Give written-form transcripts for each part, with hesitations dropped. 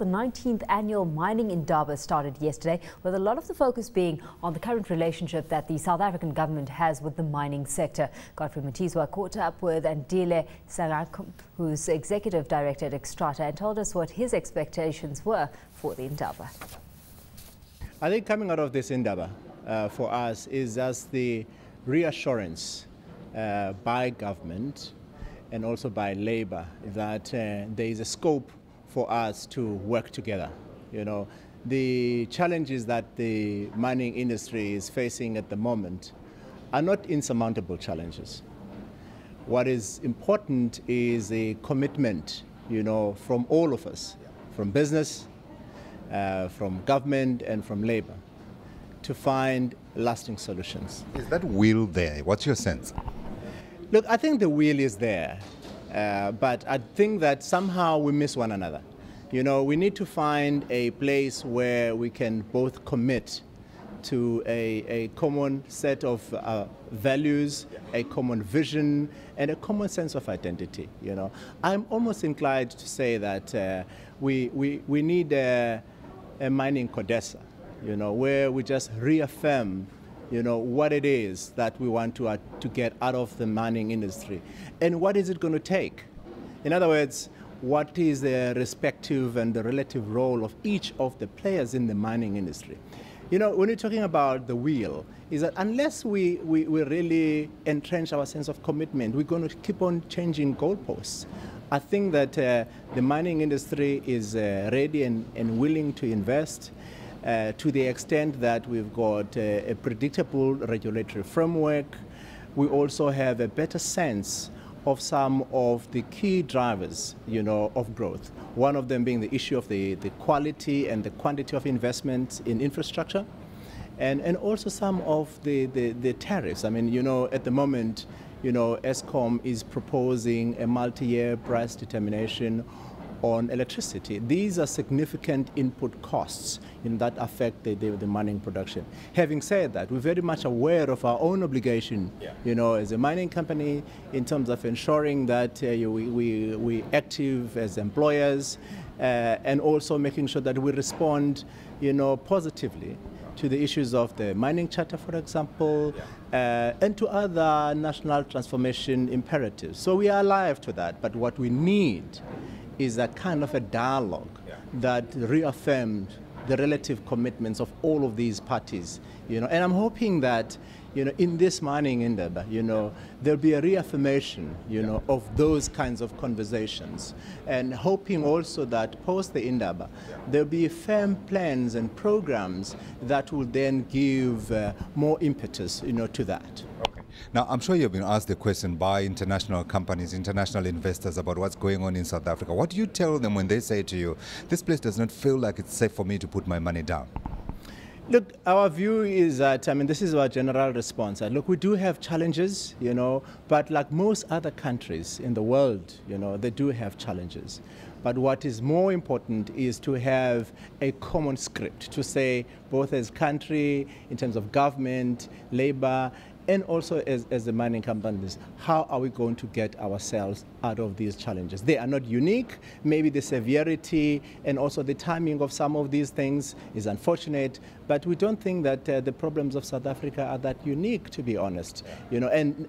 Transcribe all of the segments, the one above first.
the 19th annual Mining Indaba started yesterday, with a lot of the focus being on the current relationship that the South African government has with the mining sector. Godfery Mutizwa caught up with Andile Sangqu, who's Executive Director at Xstrata, and told us what his expectations were for the Indaba. I think coming out of this Indaba for us is just the reassurance by government and also by labor that there is a scope for us to work together. You know, the challenges that the mining industry is facing at the moment are not insurmountable challenges. What is important is a commitment, you know, from all of us, from business, from government and from labor, to find lasting solutions. Is that will there? What's your sense? Look, I think the will is there, but I think that somehow we miss one another. You know, we need to find a place where we can both commit to a common set of values, a common vision, and a common sense of identity. You know, I'm almost inclined to say that we need a mining codessa, you know, where we just reaffirm, you know, what it is that we want to get out of the mining industry and what is it going to take. In other words, what is the respective and the relative role of each of the players in the mining industry. You know, when you're talking about the wheel, is that unless we really entrench our sense of commitment, we're going to keep on changing goalposts. I think that the mining industry is ready and willing to invest to the extent that we've got a predictable regulatory framework. We also have a better sense of some of the key drivers, you know, of growth. One of them being the issue of the quality and the quantity of investments in infrastructure, and also some of the tariffs. I mean, you know, at the moment, you know, Eskom is proposing a multi-year price determination on electricity. These are significant input costs that affect the mining production. Having said that, we're very much aware of our own obligation, you know, as a mining company, in terms of ensuring that we active as employers, and also making sure that we respond, you know, positively to the issues of the mining charter, for example, and to other national transformation imperatives. So we are alive to that, but what we need is a kind of a dialogue that reaffirmed the relative commitments of all of these parties, you know. And I'm hoping that, you know, in this mining Indaba, you know, there'll be a reaffirmation, you know, of those kinds of conversations, and hoping also that post the Indaba, there'll be firm plans and programs that will then give more impetus, you know, to that. Now, I'm sure you've been asked the question by international companies, international investors about what's going on in South Africa. What do you tell them when they say to you, this place does not feel like it's safe for me to put my money down? Look, our view is that, I mean, this is our general response. Look, we do have challenges, you know, but like most other countries in the world, you know, they do have challenges. But what is more important is to have a common script, to say both as country, in terms of government, labor, and also as the mining companies, how are we going to get ourselves out of these challenges? They are not unique. Maybe the severity and also the timing of some of these things is unfortunate, but we don't think that the problems of South Africa are that unique, to be honest, you know, and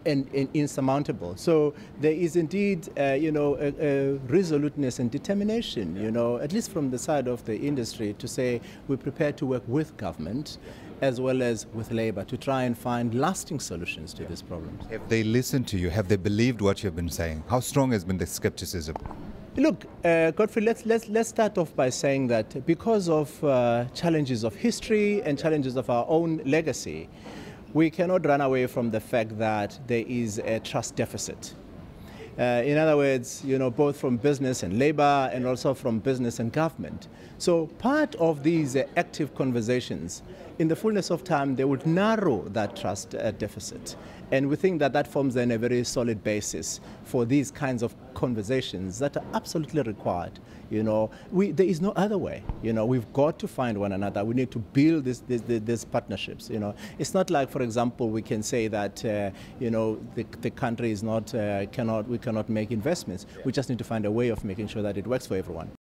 insurmountable. So there is indeed, you know, a resoluteness and determination, you know, at least from the side of the industry, to say we're prepared to work with government as well as with labor to try and find lasting solutions to these problems. Have they listened to you? Have they believed what you've been saying? How strong has been the skepticism? Look, Godfrey, let's start off by saying that because of challenges of history and challenges of our own legacy, we cannot run away from the fact that there is a trust deficit. In other words, you know, both from business and labor and also from business and government. So part of these active conversations, in the fullness of time, they would narrow that trust deficit. And we think that that forms then a very solid basis for these kinds of conversations that are absolutely required. You know, there is no other way. You know, we've got to find one another. We need to build these partnerships. You know, it's not like, for example, we can say that you know, the country is not we cannot make investments. We just need to find a way of making sure that it works for everyone.